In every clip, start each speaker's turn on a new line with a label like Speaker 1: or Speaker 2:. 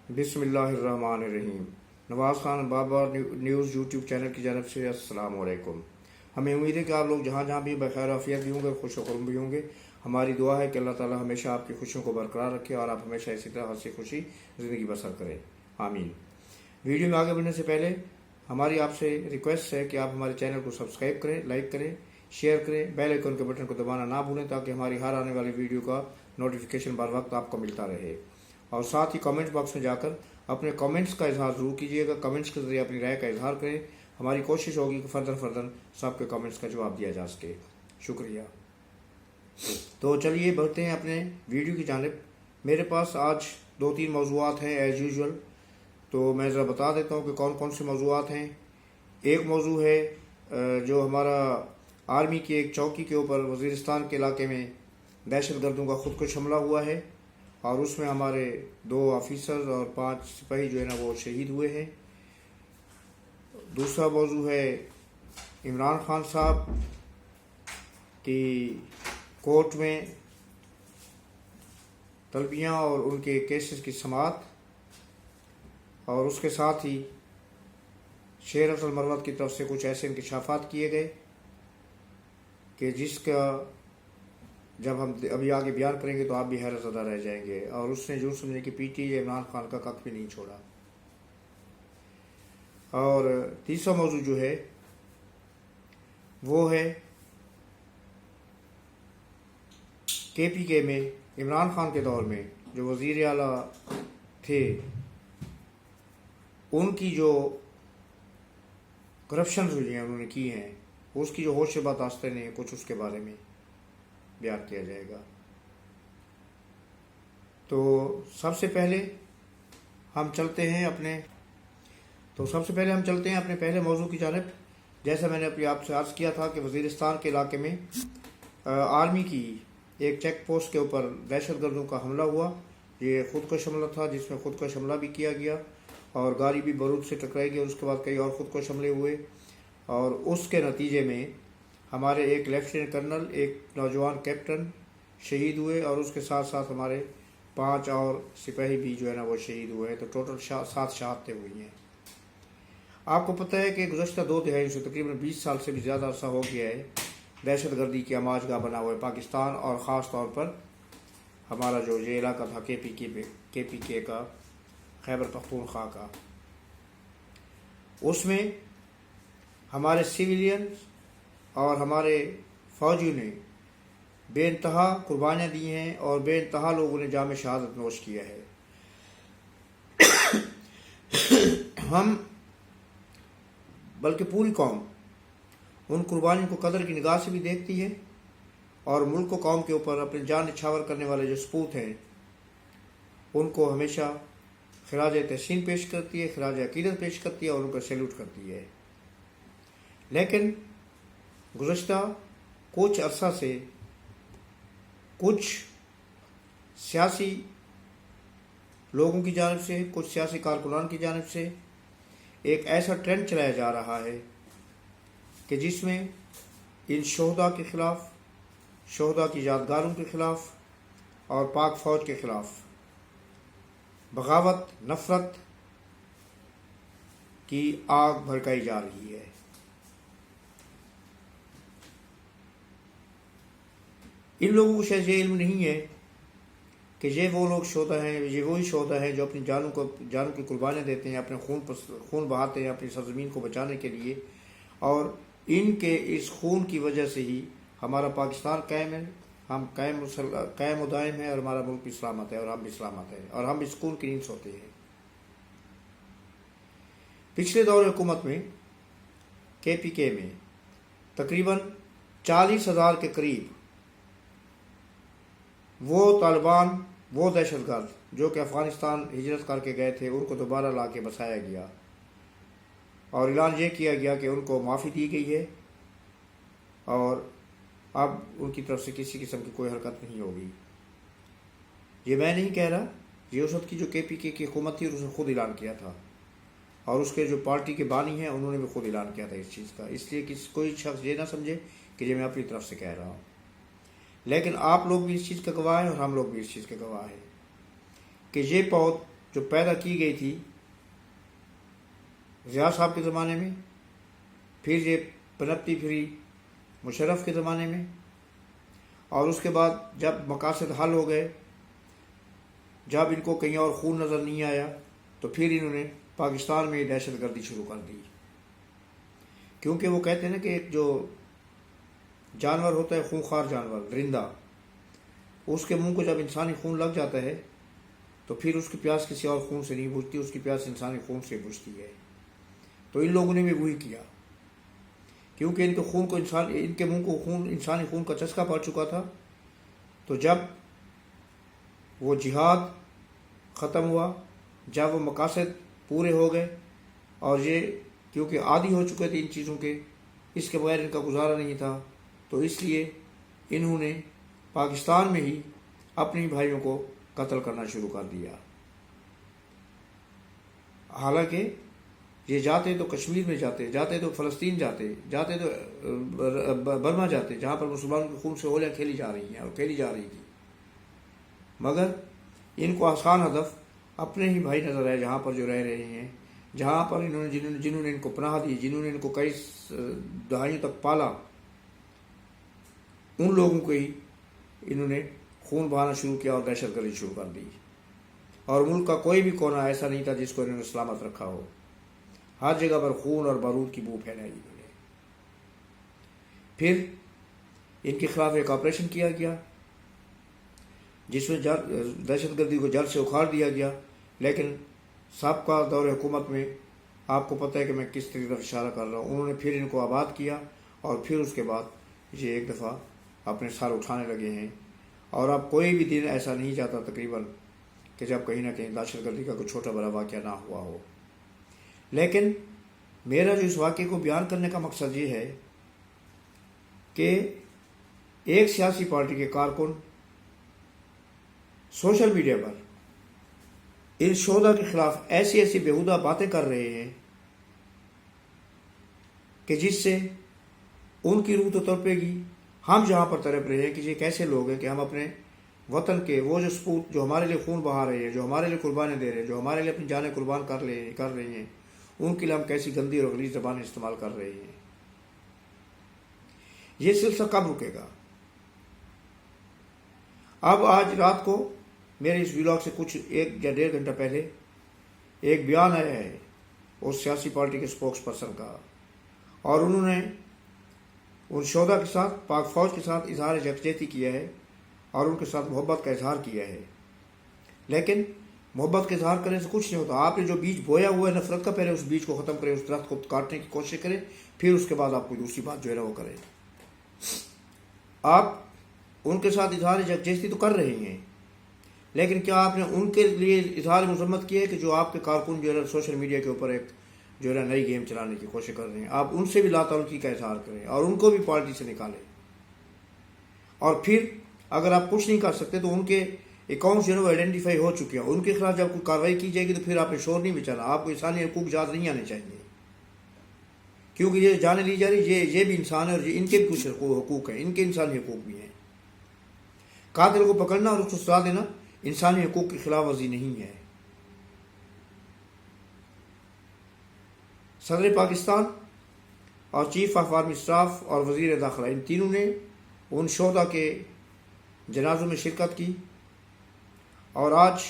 Speaker 1: बिस्मिल्लाहिर्रहमानिर्रहीम। Nawaz Khan Babar news YouTube channel की जानब से अस्सलाम वालेकुम। हमें उम्मीद है कि आप लोग जहाँ जहाँ भी बखैर आफियत भी होंगे, खुश भी होंगे। हमारी दुआ है कि अल्लाह ताला हमेशा आपकी खुशियों को बरकरार रखे और आप हमेशा इसी तरह हंसी खुशी ज़िंदगी बसर करें, आमीन। वीडियो में आगे बढ़ने से पहले हमारी आपसे रिक्वेस्ट है कि आप हमारे चैनल को सब्सक्राइब करें, लाइक करें, शेयर करें, बेल आइकन के बटन को दबाना ना भूलें ताकि हमारी हर आने वाली वीडियो का नोटिफिकेशन बर वक्त आपको मिलता रहे। और साथ ही कमेंट बॉक्स में जाकर अपने कमेंट्स का इजहार ज़रूर कीजिएगा। कमेंट्स के ज़रिए अपनी राय का इजहार करें। हमारी कोशिश होगी कि फर्दर सबके कमेंट्स का जवाब दिया जा सके। शुक्रिया। तो चलिए बढ़ते हैं अपने वीडियो की जानिब। मेरे पास आज 2-3 मौज़ूआत हैं एज़ यूजुअल, तो मैं ज़रा बता देता हूँ कि कौन कौन से मौज़ूआत हैं। एक मौजू है जो हमारा आर्मी की एक चौकी के ऊपर वज़ीरिस्तान के इलाके में दहशत गर्दों का खुदकुश हमला हुआ है और उसमें हमारे 2 ऑफिसर और 5 सिपाही जो है ना वो शहीद हुए हैं। दूसरा मौजू है इमरान खान साहब की कोर्ट में तलबियाँ और उनके केसेस की समाअत, और उसके साथ ही शेर अफजल मरवत की तरफ से कुछ ऐसे इंकशाफात किए गए कि जिसका जब हम अभी आगे बयान करेंगे तो आप भी हैरत ज़दा रह जाएंगे। और उसने जो समझे कि पीटीआई इमरान खान का कख भी नहीं छोड़ा। और तीसरा मौजू जो है वो है केपीके में इमरान खान के दौर में जो वज़ीर आला थे उनकी जो करप्शन हुई हैं उन्होंने की हैं, उसकी जो होश बातास्ते ने कुछ उसके बारे में बयान किया जाएगा। तो सबसे पहले हम चलते हैं अपने पहले मौजू की जानिब। जैसा मैंने अपनी आपसे अर्ज़ किया था कि वज़ीरिस्तान के इलाके में आर्मी की एक चेक पोस्ट के ऊपर दहशत गर्दों का हमला हुआ। ये खुदकुश हमला था जिसमें खुदकुश हमला भी किया गया और गाड़ी भी बारूद से टकराई गई और उसके बाद कई और खुदकुश हमले हुए। और उसके नतीजे में हमारे एक लेफ्टिनेंट कर्नल, एक नौजवान कैप्टन शहीद हुए और उसके साथ साथ हमारे 5 और सिपाही भी जो है ना वो शहीद हुए हैं। तो टोटल 7 शहादतें हुई हैं। आपको पता है कि गुज़श्ता 2 तिहाई से तकरीबन 20 साल से भी ज़्यादा अरसा हो गया है दहशत गर्दी की आमाजगाह बना हुआ है पाकिस्तान, और ख़ास तौर पर हमारा जो ये इलाका था केपीके का, खैबर पख्तूनख्वा का, उसमें हमारे सिविलियन और हमारे फ़ौजियों ने बेइंतहा कुर्बानियाँ दी हैं और बेइंतहा लोगों ने जाम शहादत नोश किया है। हम बल्कि पूरी कौम उन कुर्बानियों को कदर की निगाह से भी देखती है और मुल्क व कौम के ऊपर अपनी जान निछावर करने वाले जो सपूत हैं उनको हमेशा खिराज तहसीन पेश करती है, खिराज अकीदत पेश करती है और उनको सैल्यूट करती है। लेकिन गुज़श्ता कुछ अरसा से कुछ सियासी लोगों की जानिब से, कुछ सियासी कारकुनान की जानिब से एक ऐसा ट्रेंड चलाया जा रहा है कि जिसमें इन शोहदा के ख़िलाफ़, शोहदा की यादगारों के ख़िलाफ़ और पाक फ़ौज के ख़िलाफ़ बगावत, नफ़रत की आग भड़काई जा रही है। इन लोगों को शायद ये इल्म नहीं है कि ये वो लोग शोहदा हैं, ये वही शोहदा हैं जो अपनी जानों की कुर्बानियाँ देते हैं, अपने खून बहाते हैं अपनी सरज़मीन को बचाने के लिए। और इनके इस खून की वजह से ही हमारा पाकिस्तान कायम है, हम कायम उदायम है और हमारा मुल्क भी सलामत है और हम भी सलामत हैं और हम भी सुकून की नींद सोते हैं। पिछले दौर हुकूमत में केपीके में तकरीबन 40,000 के करीब वो तालिबान, वो दहशतगर्द जो कि अफ़गानिस्तान हिजरत करके गए थे, उनको दोबारा ला के बसाया गया और ऐलान ये किया गया कि उनको माफ़ी दी गई है और अब उनकी तरफ से किसी किस्म की कोई हरकत नहीं होगी। ये मैं नहीं कह रहा, ये उस वक्त की जो केपीके की हुकूमत थी उसने खुद ऐलान किया था और उसके जो पार्टी के बानी हैं उन्होंने भी खुद ऐलान किया था इस चीज़ का। इसलिए कोई शख्स ये ना समझे कि ये मैं अपनी तरफ से कह रहा हूँ। लेकिन आप लोग भी इस चीज़ का गवाह हैं और हम लोग भी इस चीज़ के गवाह हैं कि ये पौध जो पैदा की गई थी ज़िया साहब के ज़माने में, फिर ये पनपती फिरी मुशर्रफ के ज़माने में, और उसके बाद जब मकासद हल हो गए, जब इनको कहीं और खून नज़र नहीं आया, तो फिर इन्होंने पाकिस्तान में दहशत गर्दी शुरू कर दी। क्योंकि वो कहते हैं ना कि एक जो जानवर होता है, खूंखार जानवर, दरिंदा, उसके मुंह को जब इंसानी खून लग जाता है तो फिर उसकी प्यास किसी और खून से नहीं बुझती, उसकी प्यास इंसानी खून से बुझती है। तो इन लोगों ने भी वही किया, क्योंकि इनके मुंह को खून, इंसानी खून का चस्का पड़ चुका था। तो जब वो जिहाद ख़त्म हुआ, जब वो मकासद पूरे हो गए, और ये क्योंकि आदी हो चुके थे इन चीज़ों के, इसके बगैर इनका गुजारा नहीं था, तो इसलिए इन्होंने पाकिस्तान में ही अपने भाइयों को कत्ल करना शुरू कर दिया। हालांकि ये जाते तो कश्मीर में जाते तो फ़लस्तीन जाते तो बर्मा जाते, जहाँ पर मुसलमानों के खून से होलियाँ खेली जा रही हैं और खेली जा रही थी, मगर इनको आसान हदफ अपने ही भाई नज़र आए, जहाँ पर जो रह रहे हैं, जहाँ पर जिन्होंने इनको पनाह दी, जिन्होंने इनको कई दहाइयों तक पाला, उन लोगों को ही इन्होंने खून बहाना शुरू किया और दहशत गर्दी शुरू कर दी। और मुल्क का कोई भी कोना ऐसा नहीं था जिसको इन्होंने सलामत रखा हो। हर जगह पर खून और बारूद की बू फैलाई इन्होंने। फिर इनके खिलाफ एक ऑपरेशन किया गया जिसमें दहशत गर्दी को जड़ से उखाड़ दिया गया। लेकिन साबका दौर हुकूमत में आपको पता है कि मैं किस तरह इशारा कर रहा हूँ, उन्होंने फिर इनको आबाद किया, और फिर उसके बाद ये एक दफ़ा अपने सर उठाने लगे हैं। और अब कोई भी दिन ऐसा नहीं जाता तकरीबन कि जब कहीं ना कहीं दहशत गर्दी का कोई छोटा बड़ा वाक़या ना हुआ हो। लेकिन मेरा जो इस वाक़े को बयान करने का मकसद ये है कि एक सियासी पार्टी के कारकुन सोशल मीडिया पर इन शोधा के खिलाफ ऐसी ऐसी बेहुदा बातें कर रहे हैं कि जिससे उनकी रूह तो तड़पेगी। हम जहाँ पर तड़प रहे हैं कि ये कैसे लोग हैं कि हम अपने वतन के वो जो सपूत जो हमारे लिए खून बहा रहे हैं, जो हमारे लिए कुर्बानी दे रहे हैं, जो हमारे लिए अपनी जानें कुर्बान कर रहे हैं, उनके लिए हम कैसी गंदी और गलीज़ ज़बानें इस्तेमाल कर रहे हैं। ये सिलसिला कब रुकेगा? अब आज रात को मेरे इस व्लॉग से कुछ 1 या 1.5 घंटा पहले एक बयान आया है उस सियासी पार्टी के स्पोक्स पर्सन का, और उन्होंने उन शोधा के साथ, पाक फौज के साथ इजहार यकजहती किया है और उनके साथ मोहब्बत का इजहार किया है। लेकिन मोहब्बत का इजहार करने से कुछ नहीं होता। आपने जो बीज बोया हुआ है नफरत का, पहले उस बीज को ख़त्म करें, उस दरख्त को काटने की कोशिश करें, फिर उसके बाद आप कोई दूसरी बात जो है वो करें। आप उनके साथ इजहार यकजहती तो कर रहे हैं, लेकिन क्या आपने उनके लिए इजहार मजम्मत किया है कि जो आपके कारकुन जो है सोशल मीडिया के ऊपर एक जो है नई गेम चलाने की कोशिश कर रहे हैं? आप उनसे भी लाताल्लुकी का इजहार करें और उनको भी पार्टी से निकालें। और फिर अगर आप कुछ नहीं कर सकते तो उनके अकाउंट्स जो है वो आइडेंटिफाई हो चुके हैं, उनके खिलाफ जब कोई कार्रवाई की जाएगी तो फिर आपने शोर नहीं बचाना। आपको इंसानी हकूक याद नहीं आने चाहिए, क्योंकि ये जाने ली जा रही ये भी इंसान है और इनके भी कुछ हकूक हैं, इनके इंसानी हकूक भी हैं। कातिल को पकड़ना और उसको सजा देना इंसानी हकूक की खिलाफ वर्जी नहीं है। सदर पाकिस्तान और चीफ ऑफ आर्मी स्टाफ और वज़ीर दाखिला, इन तीनों ने उन शोधा के जनाज़ों में शिरकत की। और आज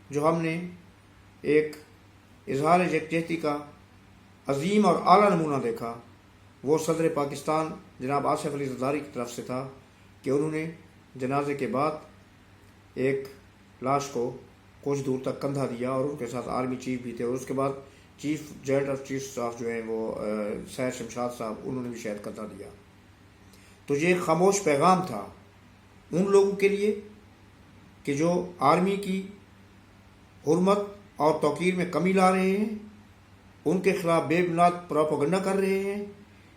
Speaker 1: जो हमने एक इजहार यकजहती का अजीम और आला नमूना देखा, वो सदर पाकिस्तान जनाब आसिफ अली ज़रदारी की तरफ से था कि उन्होंने जनाजे के बाद एक लाश को कुछ दूर तक कंधा दिया और उनके साथ आर्मी चीफ भी थे, और उसके बाद chief general of chief staff जो है वो सैयद शमशाद साहब, उन्होंने भी शायद कंधा दिया। तो ये खामोश पैगाम था उन लोगों के लिए कि जो आर्मी की हुर्मत और तौकीर में कमी ला रहे हैं, उनके खिलाफ बेबुनियाद प्रोपेगेंडा कर रहे हैं।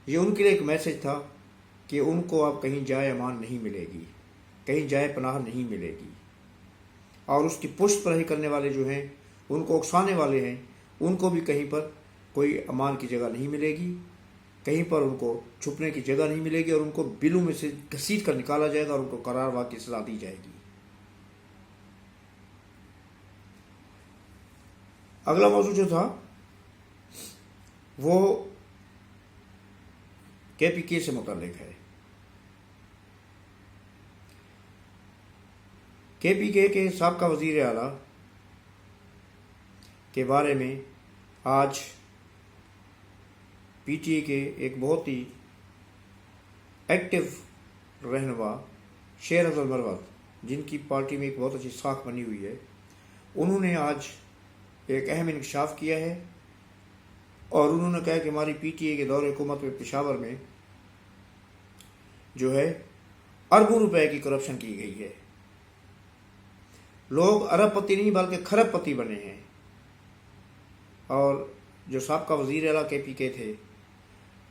Speaker 1: ये उनके लिए एक मैसेज था कि उनको अब कहीं जाए अमान नहीं मिलेगी, कहीं जाए पनाह नहीं मिलेगी, और उसकी पुष्ट पर ही करने वाले जो हैं, उनको उकसाने वाले हैं, उनको भी कहीं पर कोई अमान की जगह नहीं मिलेगी, कहीं पर उनको छुपने की जगह नहीं मिलेगी, और उनको बिलों में से घसीट कर निकाला जाएगा और उनको करार वाक़ई सज़ा दी जाएगी। اگلا موضوع جو تھا وہ کے پی کے سے متعلق ہے. کے پی کے سابقہ وزیر اعلیٰ کے بارے میں آج پی ٹی اے کے ایک بہت ہی ایکٹیو رہنما شیر افضل مروت، جن کی پارٹی میں ایک بہت اچھی ساکھ بنی ہوئی ہے، انہوں نے آج ایک اہم انکشاف کیا ہے اور انہوں نے کہا کہ ہماری پی ٹی اے کے دور حکومت میں پشاور میں جو ہے اربوں روپے کی کرپشن کی گئی ہے. لوگ ارب پتی نہیں بلکہ کھرب پتی بنے ہیں. اور جو سابقہ وزیر اعلیٰ کے پی کے تھے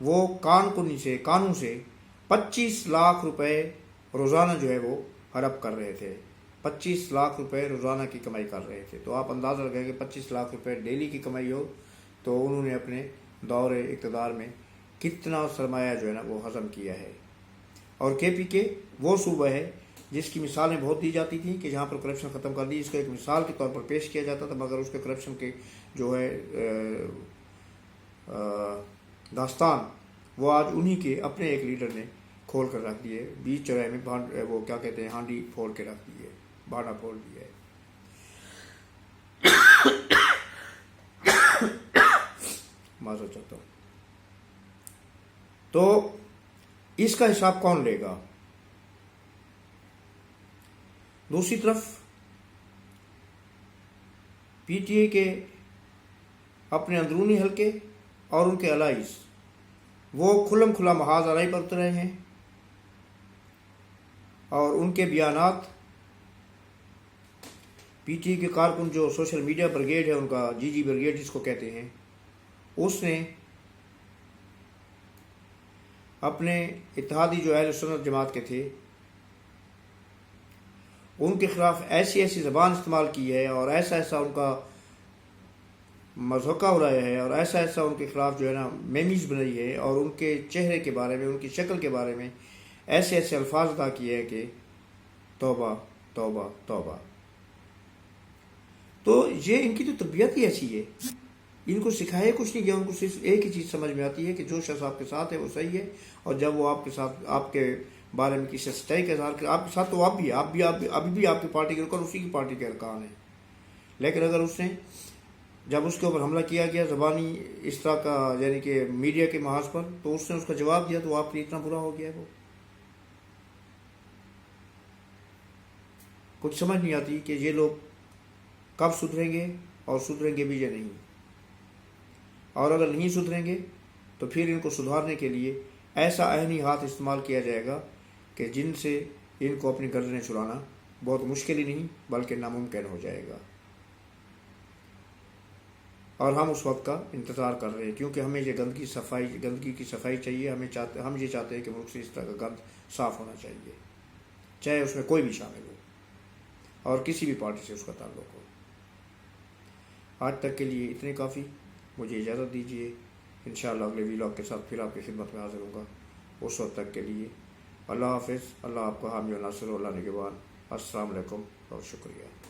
Speaker 1: وہ کانوں سے 25 لاکھ روپے روزانہ جو ہے وہ ہڑپ کر رہے تھے. 25 لاکھ روپے روزانہ کی کمائی کر رہے تھے. تو آپ اندازہ لگائیں کہ 25 لاکھ روپے ڈیلی کی کمائی ہو تو انہوں نے اپنے دور اقتدار میں کتنا سرمایہ جو ہے نا وہ ہضم کیا ہے. اور کے پی کے وہ صوبہ ہے جس کی مثالیں بہت دی جاتی تھیں کہ جہاں پر کرپشن ختم کر دی، اس کو ایک مثال کے طور پر پیش کیا جاتا تھا، مگر اس کے کرپشن کے جو ہے داستان وہ آج انہی کے اپنے ایک لیڈر نے کھول کر رکھ دیے. بیچ چوراہے میں وہ کیا کہتے ہیں ہانڈی پھوڑ کے رکھ دی ہے، بھانا پھوڑ دیا ہے. معذرت چاہتا ہوں. تو اس کا حساب کون لے گا؟ دوسری طرف پی ٹی اے کے اپنے اندرونی حلقے اور ان کے الائز وہ کھلم کھلا محاذ آرائی پر اتر رہے ہیں اور ان کے بیانات پی ٹی اے کے کارکن جو سوشل میڈیا بریگیڈ ہے، ان کا جی بریگیڈ جس کو کہتے ہیں، اس نے اپنے اتحادی جو اہل سنت جماعت کے تھے ان کے خلاف ایسی زبان استعمال کی ہے اور ایسا ان کا مذاق اڑایا ہے اور ایسا ان کے خلاف جو ہے نا میمیز بنائی ہے اور ان کے چہرے کے بارے میں، ان کی شکل کے بارے میں ایسے الفاظ ادا کیے ہیں کہ توبہ توبہ توبہ. تو یہ ان کی تو تربیت ہی ایسی ہے، ان کو سکھایا کچھ نہیں گیا. ان کو صرف ایک ہی چیز سمجھ میں آتی ہے کہ جو شخص آپ کے ساتھ ہے وہ صحیح ہے، اور جب وہ آپ کے ساتھ آپ کے بارے میں کسی سچائی کا اظہار کرے، آپ کے ساتھ تو ابھی بھی آپ کی پارٹی کے رکن اسی کی پارٹی کے ارکان ہیں. لیکن اگر اس نے جب اس کے اوپر حملہ کیا گیا زبانی اس طرح کا، یعنی کہ میڈیا کے محاذ پر، تو اس نے اس کا جواب دیا تو آپ کے لیے اتنا برا ہو گیا ہے. وہ کچھ سمجھ نہیں آتی کہ یہ لوگ کب سدھریں گے اور سدھریں گے بھی یا نہیں. اور اگر نہیں سدھریں گے تو پھر ان کو سدھارنے کے لیے ایسا عینی ہاتھ استعمال کیا جائے گا کہ جن سے ان کو اپنی گردنیں چھڑانا بہت مشکل ہی نہیں بلکہ ناممکن ہو جائے گا. اور ہم اس وقت کا انتظار کر رہے ہیں، کیونکہ ہمیں یہ گندگی کی صفائی چاہیے. ہم یہ چاہتے ہیں کہ ملک سے اس طرح کا گند صاف ہونا چاہیے، چاہے اس میں کوئی بھی شامل ہو اور کسی بھی پارٹی سے اس کا تعلق ہو. آج تک کے لیے اتنے کافی. مجھے اجازت دیجیے، انشاءاللہ اگلے ویلاگ کے ساتھ پھر آپ کی خدمت میں حاضر ہوں گا. اس وقت تک کے لیے اللہ حافظ. اللہ آپ کو حامی و ناصر و اللہ نگہبان. السلام علیکم اور شکریہ.